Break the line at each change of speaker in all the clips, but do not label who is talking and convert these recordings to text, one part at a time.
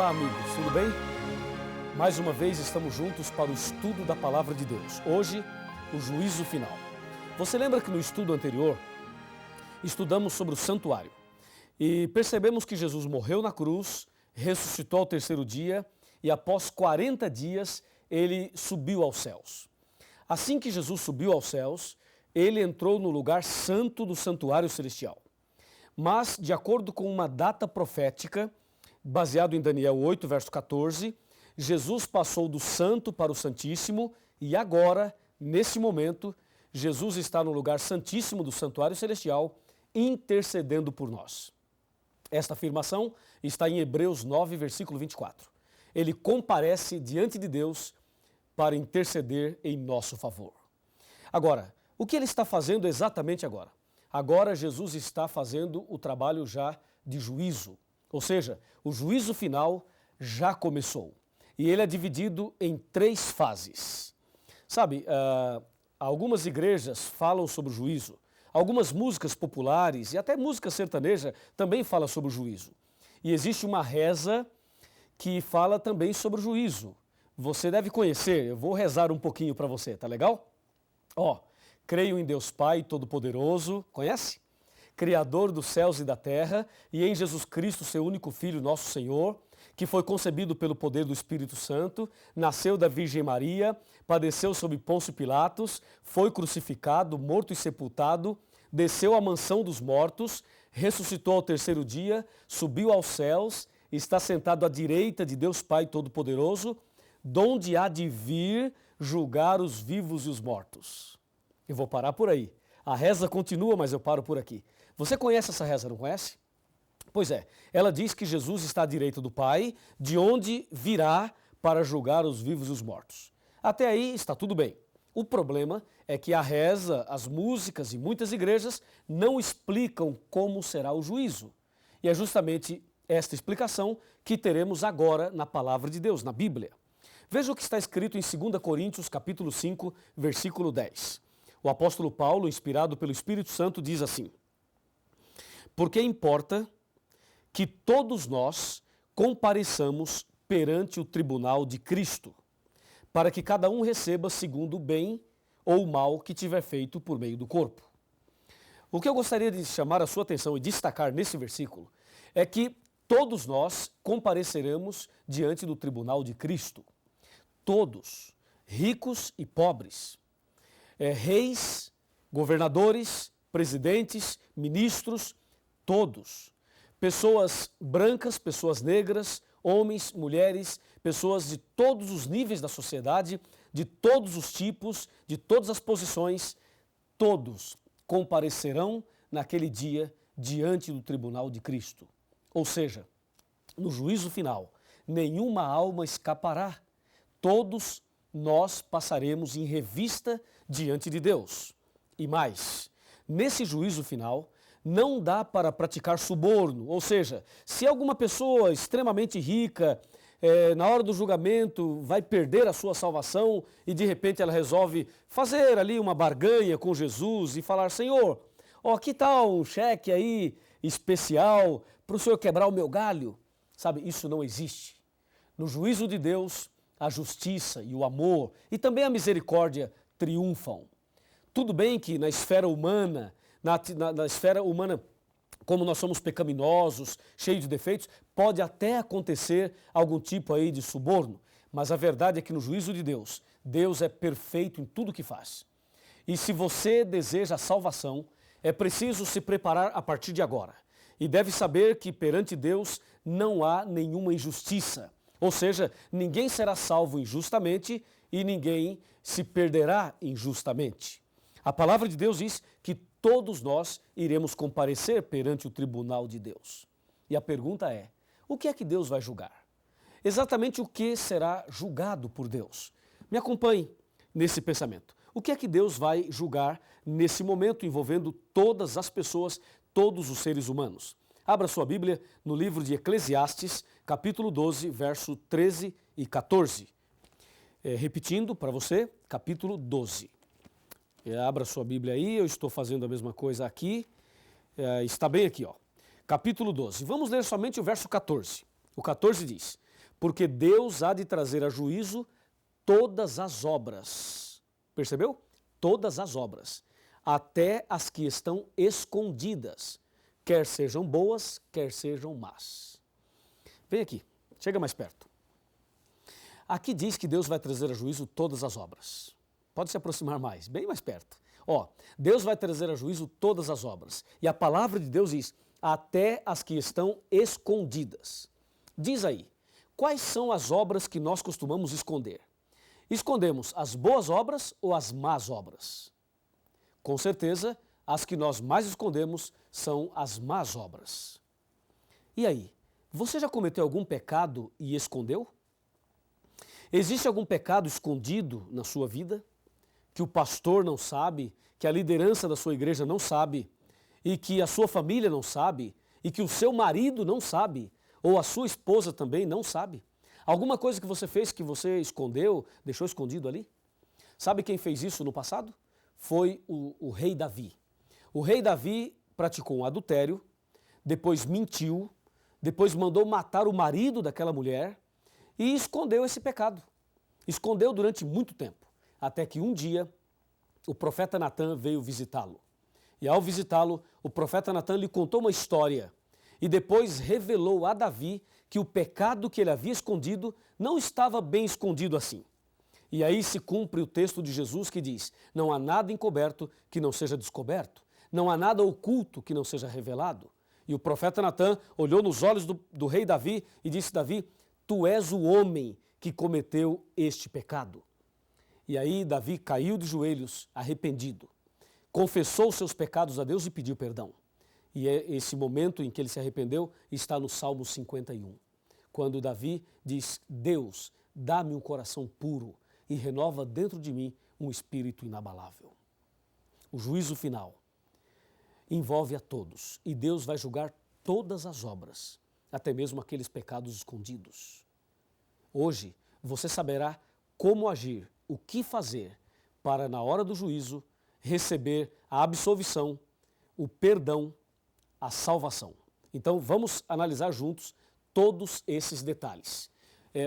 Olá, amigos, tudo bem? Mais uma vez estamos juntos para o estudo da Palavra de Deus. Hoje, o juízo final. Você lembra que no estudo anterior, estudamos sobre o santuário e percebemos que Jesus morreu na cruz, ressuscitou ao terceiro dia e após 40 dias ele subiu aos céus. Assim que Jesus subiu aos céus, ele entrou no lugar santo do santuário celestial. Mas, de acordo com uma data profética, baseado em Daniel 8, verso 14, Jesus passou do santo para o santíssimo e agora, nesse momento, Jesus está no lugar santíssimo do santuário celestial, intercedendo por nós. Esta afirmação está em Hebreus 9, versículo 24. Ele comparece diante de Deus para interceder em nosso favor. Agora, o que ele está fazendo exatamente agora? Agora Jesus está fazendo o trabalho já de juízo, ou seja, o juízo final já começou. E ele é dividido em 3 fases. Sabe, algumas igrejas falam sobre o juízo, algumas músicas populares e até música sertaneja também falam sobre o juízo. E existe uma reza que fala também sobre o juízo. Você deve conhecer, eu vou rezar um pouquinho para você, tá legal? Creio em Deus Pai Todo-Poderoso, conhece? Criador dos céus e da terra, e em Jesus Cristo, seu único Filho, nosso Senhor, que foi concebido pelo poder do Espírito Santo, nasceu da Virgem Maria, padeceu sob Pôncio Pilatos, foi crucificado, morto e sepultado, desceu à mansão dos mortos, ressuscitou ao terceiro dia, subiu aos céus, está sentado à direita de Deus Pai Todo-Poderoso, donde há de vir julgar os vivos e os mortos. Eu vou parar por aí. A reza continua, mas eu paro por aqui. Você conhece essa reza, não conhece? Pois é, ela diz que Jesus está à direita do Pai, de onde virá para julgar os vivos e os mortos. Até aí está tudo bem. O problema é que a reza, as músicas e muitas igrejas não explicam como será o juízo. E é justamente esta explicação que teremos agora na Palavra de Deus, na Bíblia. Veja o que está escrito em 2 Coríntios, capítulo 5, versículo 10. O apóstolo Paulo, inspirado pelo Espírito Santo, diz assim: porque importa que todos nós compareçamos perante o tribunal de Cristo, para que cada um receba segundo o bem ou o mal que tiver feito por meio do corpo. O que eu gostaria de chamar a sua atenção e destacar nesse versículo é que todos nós compareceremos diante do tribunal de Cristo. Todos, ricos e pobres, reis, governadores, presidentes, ministros, todos. Pessoas brancas, pessoas negras, homens, mulheres, pessoas de todos os níveis da sociedade, de todos os tipos, de todas as posições, todos comparecerão naquele dia diante do tribunal de Cristo. Ou seja, no juízo final, nenhuma alma escapará. Todos nós passaremos em revista diante de Deus. E mais, nesse juízo final, não dá para praticar suborno, ou seja, se alguma pessoa extremamente rica, na hora do julgamento, vai perder a sua salvação e de repente ela resolve fazer ali uma barganha com Jesus e falar: Senhor, que tal um cheque aí especial para o Senhor quebrar o meu galho? Sabe, isso não existe. No juízo de Deus, a justiça e o amor e também a misericórdia triunfam. Tudo bem que na esfera humana, na esfera humana, como nós somos pecaminosos, cheios de defeitos, pode até acontecer algum tipo aí de suborno, mas a verdade é que no juízo de Deus, Deus é perfeito em tudo que faz. E se você deseja a salvação, é preciso se preparar a partir de agora. E deve saber que perante Deus não há nenhuma injustiça. Ou seja, ninguém será salvo injustamente e ninguém se perderá injustamente. A palavra de Deus diz que todos nós iremos comparecer perante o tribunal de Deus. E a pergunta é: o que é que Deus vai julgar? Exatamente o que será julgado por Deus? Me acompanhe nesse pensamento. O que é que Deus vai julgar nesse momento envolvendo todas as pessoas, todos os seres humanos? Abra sua Bíblia no livro de Eclesiastes, capítulo 12, verso 13 e 14. Repetindo para você, capítulo 12. Abra sua Bíblia aí, eu estou fazendo a mesma coisa aqui. Está bem aqui, Capítulo 12. Vamos ler somente o verso 14. O 14 diz: porque Deus há de trazer a juízo todas as obras. Percebeu? Todas as obras, até as que estão escondidas, quer sejam boas, quer sejam más. Vem aqui, chega mais perto. Aqui diz que Deus vai trazer a juízo todas as obras. Pode se aproximar mais, bem mais perto. Ó, Deus vai trazer a juízo todas as obras. E a palavra de Deus diz, até as que estão escondidas. Diz aí, quais são as obras que nós costumamos esconder? Escondemos as boas obras ou as más obras? Com certeza, as que nós mais escondemos são as más obras. E aí, você já cometeu algum pecado e escondeu? Existe algum pecado escondido na sua vida? Que o pastor não sabe, que a liderança da sua igreja não sabe, e que a sua família não sabe, e que o seu marido não sabe, ou a sua esposa também não sabe? Alguma coisa que você fez que você escondeu, deixou escondido ali? Sabe quem fez isso no passado? Foi o rei Davi. O rei Davi praticou um adultério, depois mentiu, depois mandou matar o marido daquela mulher e escondeu esse pecado. Escondeu durante muito tempo, até que um dia o profeta Natã veio visitá-lo. E ao visitá-lo, o profeta Natã lhe contou uma história e depois revelou a Davi que o pecado que ele havia escondido não estava bem escondido assim. E aí se cumpre o texto de Jesus que diz, não há nada encoberto que não seja descoberto, não há nada oculto que não seja revelado. E o profeta Natã olhou nos olhos do rei Davi e disse, Davi, tu és o homem que cometeu este pecado. E aí Davi caiu de joelhos, arrependido, confessou seus pecados a Deus e pediu perdão. E esse momento em que ele se arrependeu está no Salmo 51, quando Davi diz, Deus, dá-me um coração puro e renova dentro de mim um espírito inabalável. O juízo final envolve a todos e Deus vai julgar todas as obras, até mesmo aqueles pecados escondidos. Hoje você saberá como agir, o que fazer para na hora do juízo receber a absolvição, o perdão, a salvação. Então vamos analisar juntos todos esses detalhes.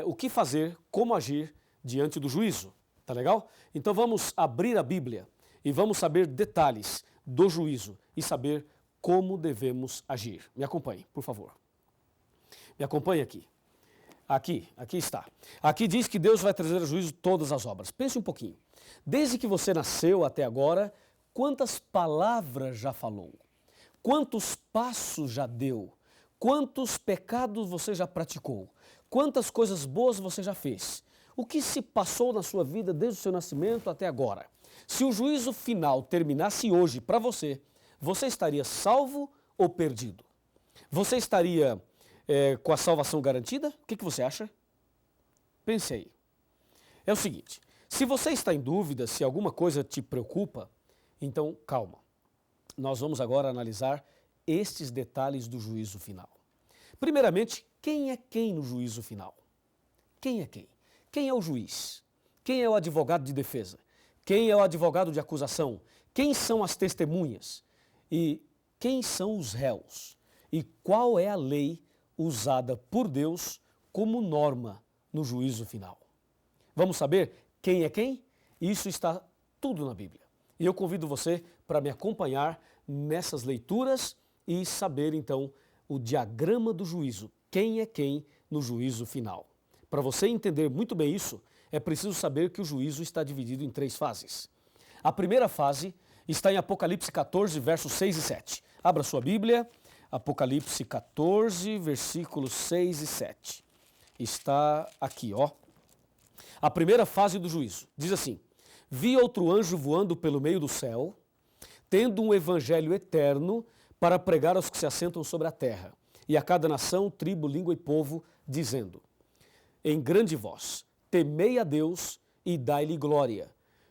O que fazer, como agir diante do juízo, tá legal? Então vamos abrir a Bíblia e vamos saber detalhes do juízo e saber como devemos agir. Me acompanhe, por favor. Me acompanhe aqui. Aqui está. Aqui diz que Deus vai trazer a juízo todas as obras. Pense um pouquinho. Desde que você nasceu até agora, quantas palavras já falou? Quantos passos já deu? Quantos pecados você já praticou? Quantas coisas boas você já fez? O que se passou na sua vida desde o seu nascimento até agora? Se o juízo final terminasse hoje para você, você estaria salvo ou perdido? Você estaria com a salvação garantida? O que você acha? Pense aí. É o seguinte, se você está em dúvida, se alguma coisa te preocupa, então calma. Nós vamos agora analisar estes detalhes do juízo final. Primeiramente, quem é quem no juízo final? Quem é quem? Quem é o juiz? Quem é o advogado de defesa? Quem é o advogado de acusação? Quem são as testemunhas? E quem são os réus? E qual é a lei usada por Deus como norma no juízo final? Vamos saber quem é quem? Isso está tudo na Bíblia. E eu convido você para me acompanhar nessas leituras e saber então o diagrama do juízo. Quem é quem no juízo final? Para você entender muito bem isso, é preciso saber que o juízo está dividido em 3 fases. A primeira fase está em Apocalipse 14, versos 6 e 7. Abra sua Bíblia, Apocalipse 14, versículos 6 e 7. Está aqui, ó. A primeira fase do juízo diz assim, vi outro anjo voando pelo meio do céu, tendo um evangelho eterno para pregar aos que se assentam sobre a terra, e a cada nação, tribo, língua e povo, dizendo, em grande voz, temei a Deus e dai-lhe glória,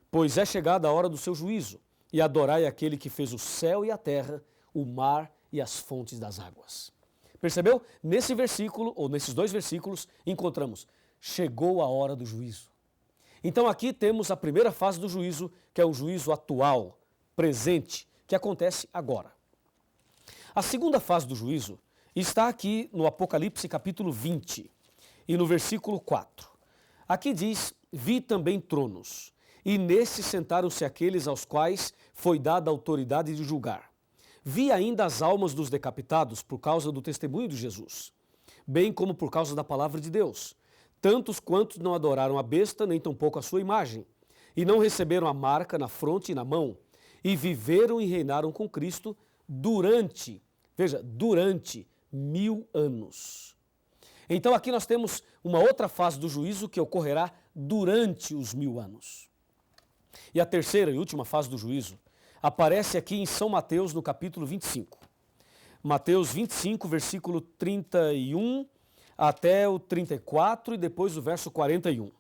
pois é chegada a hora do seu juízo, e adorai aquele que fez o céu e a terra, o mar e as fontes das águas. Percebeu? Nesse versículo, ou nesses 2 versículos, encontramos, chegou a hora do juízo. Então aqui temos a primeira fase do juízo, que é o juízo atual, presente, que acontece agora. A segunda fase do juízo está aqui no Apocalipse capítulo 20. e no versículo 4. Aqui diz, vi também tronos, e nesses sentaram-se aqueles aos quais foi dada a autoridade de julgar. Vi ainda as almas dos decapitados por causa do testemunho de Jesus, bem como por causa da palavra de Deus, tantos quantos não adoraram a besta, nem tampouco a sua imagem, e não receberam a marca na fronte e na mão, e viveram e reinaram com Cristo durante 1000 anos. Então aqui nós temos uma outra fase do juízo que ocorrerá durante os 1000 anos. E a terceira e última fase do juízo aparece aqui em São Mateus, no capítulo 25. Mateus 25, versículo 31 até o 34 e depois o verso 41.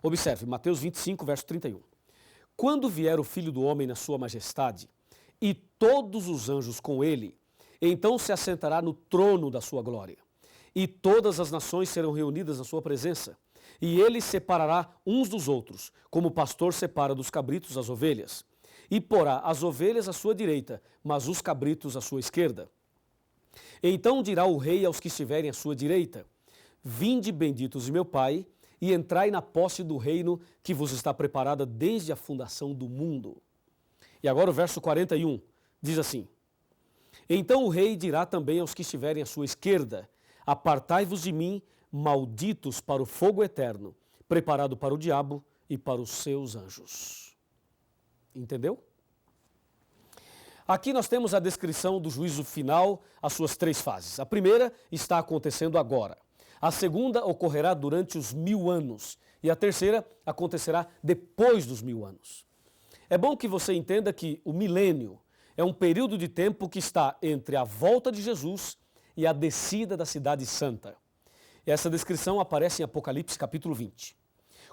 Observe, Mateus 25, verso 31. Quando vier o Filho do Homem na sua majestade, e todos os anjos com ele, então se assentará no trono da sua glória. E todas as nações serão reunidas na sua presença. E ele separará uns dos outros, como o pastor separa dos cabritos as ovelhas. E porá as ovelhas à sua direita, mas os cabritos à sua esquerda. Então dirá o rei aos que estiverem à sua direita, vinde benditos de meu Pai, e entrai na posse do reino que vos está preparada desde a fundação do mundo. E agora o verso 41 diz assim, então o rei dirá também aos que estiverem à sua esquerda, apartai-vos de mim, malditos para o fogo eterno, preparado para o diabo e para os seus anjos. Entendeu? Aqui nós temos a descrição do juízo final, as suas 3 fases. A primeira está acontecendo agora. A segunda ocorrerá durante os 1000 anos. E a terceira acontecerá depois dos 1000 anos. É bom que você entenda que o milênio é um período de tempo que está entre a volta de Jesus e a descida da cidade santa. Essa descrição aparece em Apocalipse capítulo 20.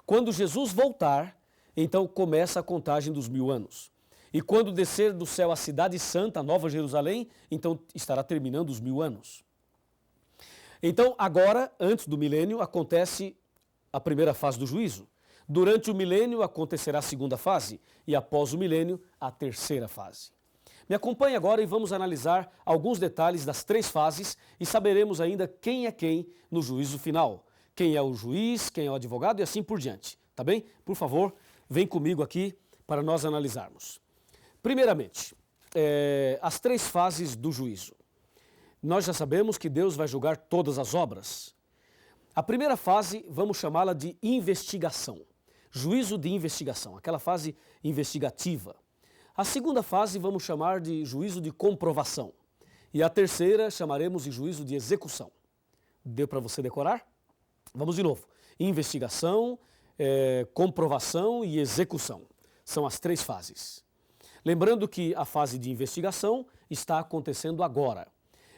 Quando Jesus voltar, então começa a contagem dos 1000 anos. E quando descer do céu a cidade santa, a Nova Jerusalém, então estará terminando os 1000 anos. Então agora, antes do milênio, acontece a primeira fase do juízo. Durante o milênio acontecerá a segunda fase e após o milênio, a terceira fase. Me acompanhe agora e vamos analisar alguns detalhes das 3 fases e saberemos ainda quem é quem no juízo final. Quem é o juiz, quem é o advogado e assim por diante. Tá bem? Por favor, vem comigo aqui para nós analisarmos. Primeiramente, as 3 fases do juízo. Nós já sabemos que Deus vai julgar todas as obras. A primeira fase, vamos chamá-la de investigação. Juízo de investigação, aquela fase investigativa. A segunda fase vamos chamar de juízo de comprovação. E a terceira chamaremos de juízo de execução. Deu para você decorar? Vamos de novo. Investigação, comprovação e execução. São as 3 fases. Lembrando que a fase de investigação está acontecendo agora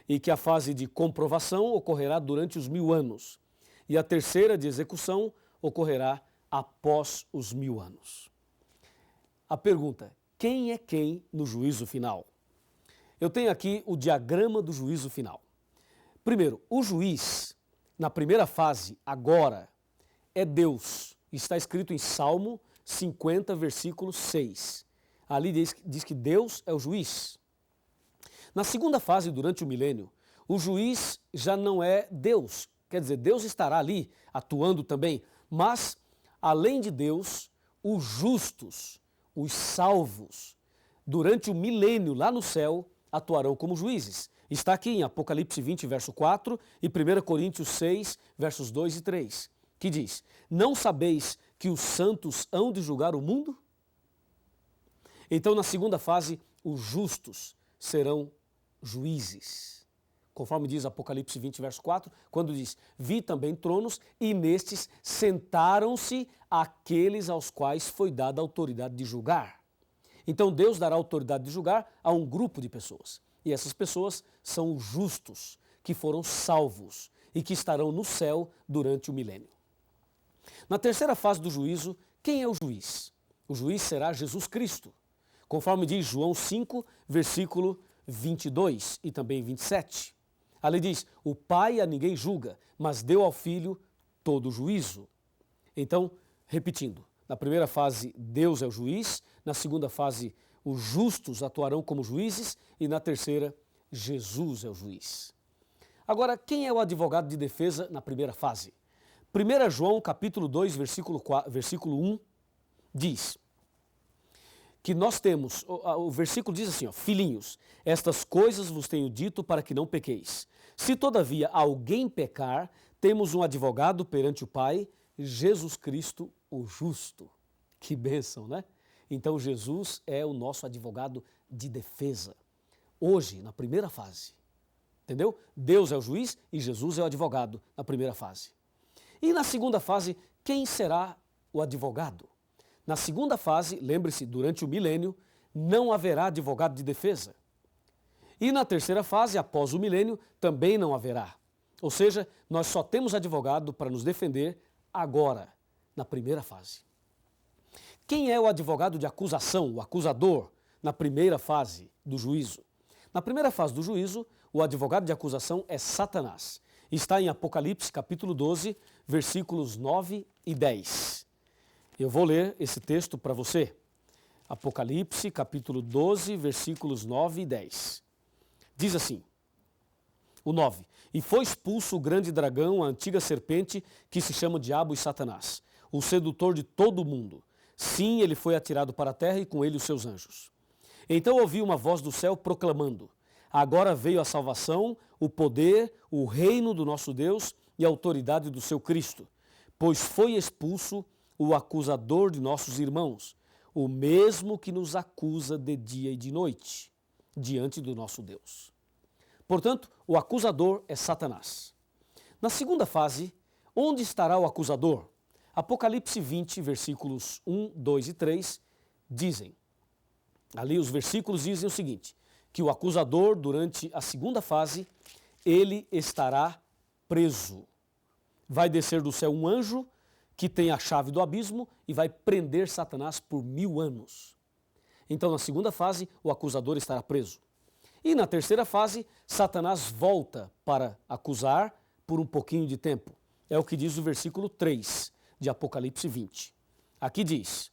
e que a fase de comprovação ocorrerá durante os 1000 anos e a terceira de execução ocorrerá após os 1000 anos. A pergunta, quem é quem no juízo final? Eu tenho aqui o diagrama do juízo final. Primeiro, o juiz, na primeira fase, agora, é Deus. Está escrito em Salmo 50, versículo 6. Ali diz que Deus é o juiz. Na segunda fase, durante o milênio, o juiz já não é Deus. Quer dizer, Deus estará ali atuando também, mas, além de Deus, os justos, os salvos, durante o milênio lá no céu, atuarão como juízes. Está aqui em Apocalipse 20, verso 4 e 1 Coríntios 6, versos 2 e 3, que diz, não sabeis que os santos hão de julgar o mundo? Então, na segunda fase, os justos serão juízes. Conforme diz Apocalipse 20, verso 4, quando diz, vi também tronos e nestes sentaram-se aqueles aos quais foi dada a autoridade de julgar. Então Deus dará autoridade de julgar a um grupo de pessoas. E essas pessoas são os justos, que foram salvos e que estarão no céu durante o milênio. Na terceira fase do juízo, quem é o juiz? O juiz será Jesus Cristo. Conforme diz João 5, versículo 22 e também 27. Ali diz, o Pai a ninguém julga, mas deu ao Filho todo o juízo. Então, repetindo, na primeira fase Deus é o juiz, na segunda fase os justos atuarão como juízes e na terceira Jesus é o juiz. Agora, quem é o advogado de defesa na primeira fase? 1 João capítulo 2, versículo 1, diz que nós temos, o versículo diz assim, ó, filhinhos, estas coisas vos tenho dito para que não pequeis. Se todavia alguém pecar, temos um advogado perante o Pai, Jesus Cristo o justo. Que bênção, né? Então Jesus é o nosso advogado de defesa. Hoje, na primeira fase, entendeu? Deus é o juiz e Jesus é o advogado na primeira fase. E na segunda fase, quem será o advogado? Na segunda fase, lembre-se, durante o milênio, não haverá advogado de defesa. E na terceira fase, após o milênio, também não haverá. Ou seja, nós só temos advogado para nos defender agora, na primeira fase. Quem é o advogado de acusação, o acusador, na primeira fase do juízo? Na primeira fase do juízo, o advogado de acusação é Satanás. Está em Apocalipse capítulo 12, versículos 9 e 10. Eu vou ler esse texto para você. Apocalipse capítulo 12, versículos 9 e 10. Diz assim, o 9. E foi expulso o grande dragão, a antiga serpente, que se chama Diabo e Satanás, o sedutor de todo o mundo. Sim, ele foi atirado para a terra e com ele os seus anjos. Então ouvi uma voz do céu proclamando, agora veio a salvação, o poder, o reino do nosso Deus e a autoridade do seu Cristo, pois foi expulso o acusador de nossos irmãos, o mesmo que nos acusa de dia e de noite, diante do nosso Deus. Portanto, o acusador é Satanás. Na segunda fase, onde estará o acusador? Apocalipse 20, versículos 1, 2 e 3, dizem, ali os versículos dizem o seguinte, que o acusador, durante a segunda fase, ele estará preso. Vai descer do céu um anjo que tem a chave do abismo e vai prender Satanás por 1000 anos. Então, na segunda fase, o acusador estará preso. E na terceira fase, Satanás volta para acusar por um pouquinho de tempo. É o que diz o versículo 3 de Apocalipse 20. Aqui diz,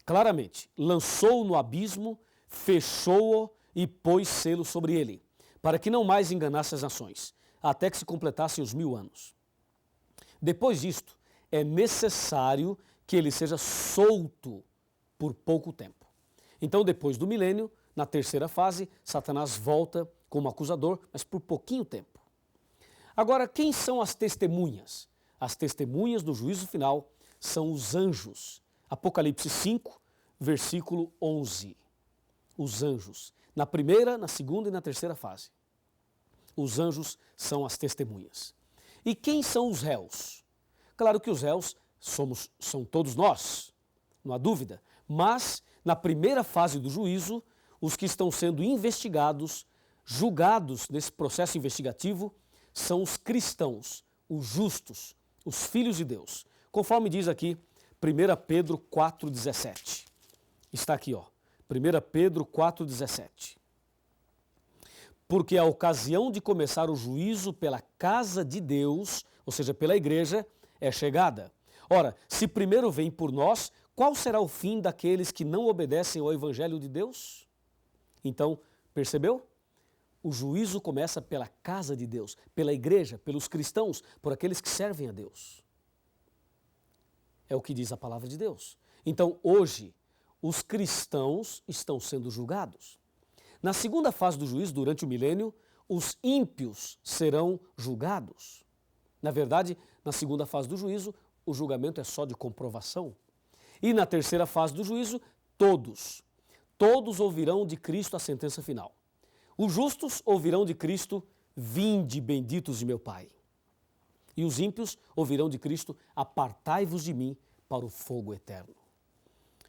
claramente, lançou-o no abismo, fechou-o e pôs selo sobre ele, para que não mais enganasse as nações, até que se completassem os 1000 anos. Depois disto, é necessário que ele seja solto por pouco tempo. Então, depois do milênio, na terceira fase, Satanás volta como acusador, mas por pouquinho tempo. Agora, quem são as testemunhas? As testemunhas do juízo final são os anjos. Apocalipse 5, versículo 11. Os anjos. Na primeira, na segunda e na terceira fase. Os anjos são as testemunhas. E quem são os réus? Claro que os réus são todos nós, não há dúvida. Mas, na primeira fase do juízo, os que estão sendo investigados, julgados nesse processo investigativo, são os cristãos, os justos, os filhos de Deus. Conforme diz aqui 1 Pedro 4,17. Está aqui, ó. 1 Pedro 4,17. Porque a ocasião de começar o juízo pela casa de Deus, ou seja, pela igreja, é chegada. Ora, se primeiro vem por nós, qual será o fim daqueles que não obedecem ao evangelho de Deus? Então, percebeu? O juízo começa pela casa de Deus, pela igreja, pelos cristãos, por aqueles que servem a Deus. É o que diz a palavra de Deus. Então, hoje, os cristãos estão sendo julgados. Na segunda fase do juízo, durante o milênio, os ímpios serão julgados. Na verdade, na segunda fase do juízo, o julgamento é só de comprovação. E na terceira fase do juízo, todos ouvirão de Cristo a sentença final. Os justos ouvirão de Cristo, vinde benditos de meu Pai. E os ímpios ouvirão de Cristo, apartai-vos de mim para o fogo eterno.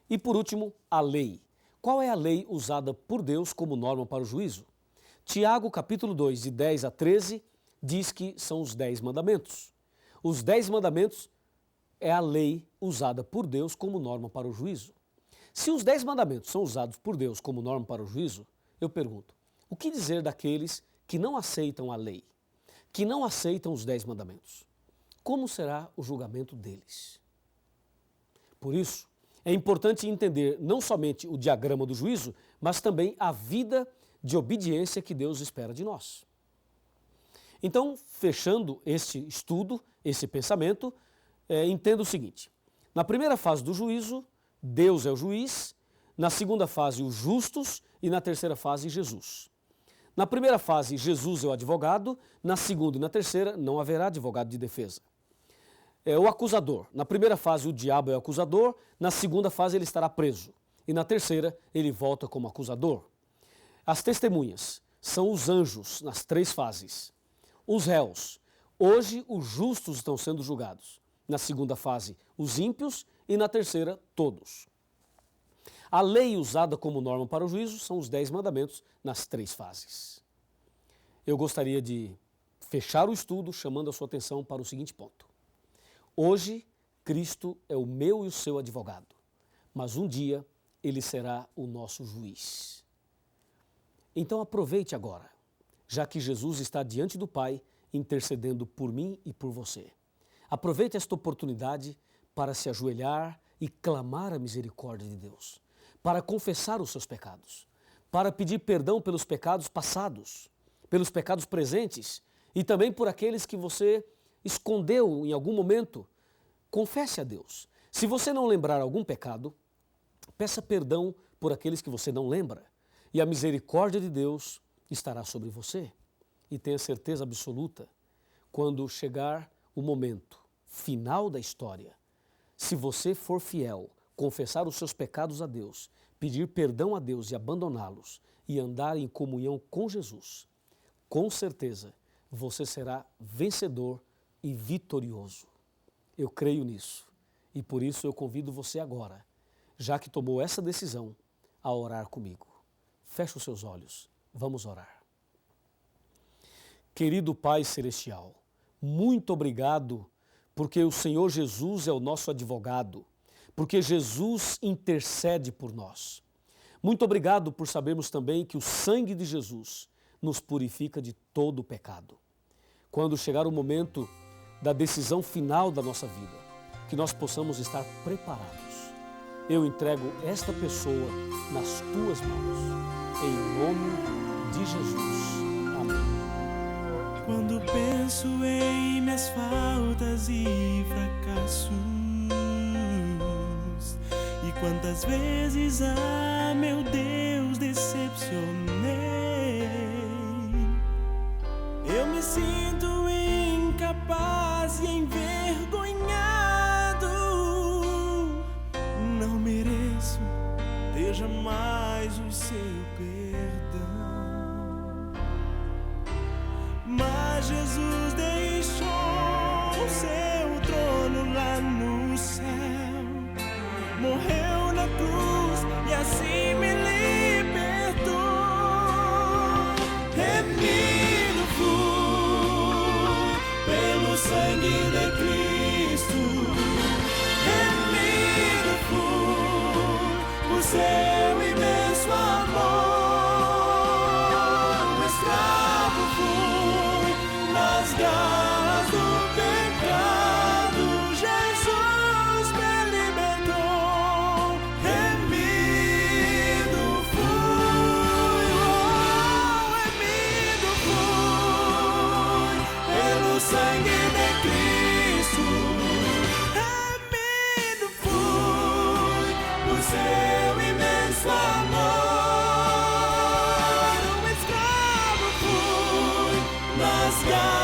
E por último, a lei. Qual é a lei usada por Deus como norma para o juízo? Tiago, capítulo 2, de 10 a 13, diz que são os 10 mandamentos. Os 10 mandamentos é a lei usada por Deus como norma para o juízo. Se os 10 mandamentos são usados por Deus como norma para o juízo, eu pergunto, o que dizer daqueles que não aceitam a lei, que não aceitam os 10 mandamentos? Como será o julgamento deles? Por isso, é importante entender não somente o diagrama do juízo, mas também a vida de obediência que Deus espera de nós. Então, fechando este estudo, esse pensamento, entenda o seguinte: na primeira fase do juízo, Deus é o juiz, na segunda fase, os justos, e na terceira fase, Jesus. Na primeira fase, Jesus é o advogado, na segunda e na terceira, não haverá advogado de defesa. É o acusador. Na primeira fase, o diabo é o acusador, na segunda fase, ele estará preso, e na terceira, ele volta como acusador. As testemunhas são os anjos nas três fases. Os réus. Hoje, os justos estão sendo julgados. Na segunda fase, os ímpios, e na terceira, todos. A lei usada como norma para o juízo são os 10 mandamentos nas três fases. Eu gostaria de fechar o estudo chamando a sua atenção para o seguinte ponto. Hoje, Cristo é o meu e o seu advogado, mas um dia ele será o nosso juiz. Então aproveite agora, já que Jesus está diante do Pai intercedendo por mim e por você. Aproveite esta oportunidade para se ajoelhar e clamar a misericórdia de Deus, para confessar os seus pecados, para pedir perdão pelos pecados passados, pelos pecados presentes e também por aqueles que você escondeu em algum momento. Confesse a Deus. Se você não lembrar algum pecado, peça perdão por aqueles que você não lembra e a misericórdia de Deus estará sobre você. E tenha certeza absoluta, quando chegar o momento final da história, se você for fiel, confessar os seus pecados a Deus, pedir perdão a Deus e abandoná-los e andar em comunhão com Jesus, com certeza você será vencedor e vitorioso. Eu creio nisso e por isso eu convido você agora, já que tomou essa decisão, a orar comigo. Feche os seus olhos, vamos orar. Querido Pai Celestial, muito obrigado porque o Senhor Jesus é o nosso advogado, porque Jesus intercede por nós. Muito obrigado por sabermos também que o sangue de Jesus nos purifica de todo o pecado. Quando chegar o momento da decisão final da nossa vida, que nós possamos estar preparados. Eu entrego esta pessoa nas tuas mãos, em nome de Jesus. Amém.
Quando penso em minhas faltas e fracassos, e quantas vezes, meu Deus, decepcionei, eu me sinto incapaz e envergonhado. Não mereço ter jamais o seu perdão, mas Jesus deixou o seu trono lá no céu, morreu na cruz e assim me libertou. Remido fui pelo sangue de Cristo, remido fui por seu imenso amor. Escravo fui nas garras do pecado, Jesus me libertou. Remido fui, remido fui pelo sangue de Cristo, remido fui por seu imenso amor. Um escravo fui nas garras